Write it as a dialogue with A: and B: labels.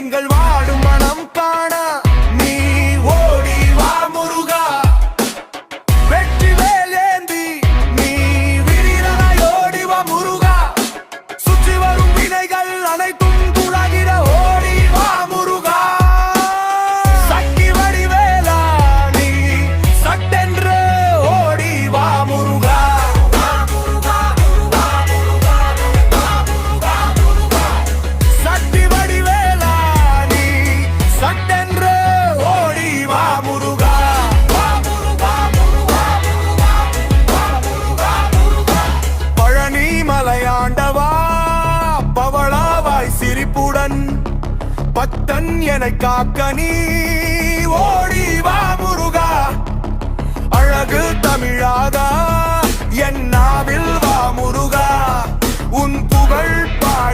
A: எங்கள் வாடும் மனம் காண நீ ஓடி வா முருகா. வெற்றி வேலேந்தி நீ விரிராய் ஓடி வா முருகா. சுற்றி வரும் வினைகள் அனைத்தும் துலகிட ஓடி வா முருகா. சக்தி வடிவேலா நீ சட்டென்று ஓடி வா முருகா. சக்தி வடிவேலா நீ சட்டென்று ஓடி வா முருகா. பழனி மலையாண்டவா பவளாவாய் சிரிப்புடன் பக்தன் என காக்க நீ ஓடி வா முருகா. அழகு தமிழாக என் நாவில் வா முருகா. உன் புகழ்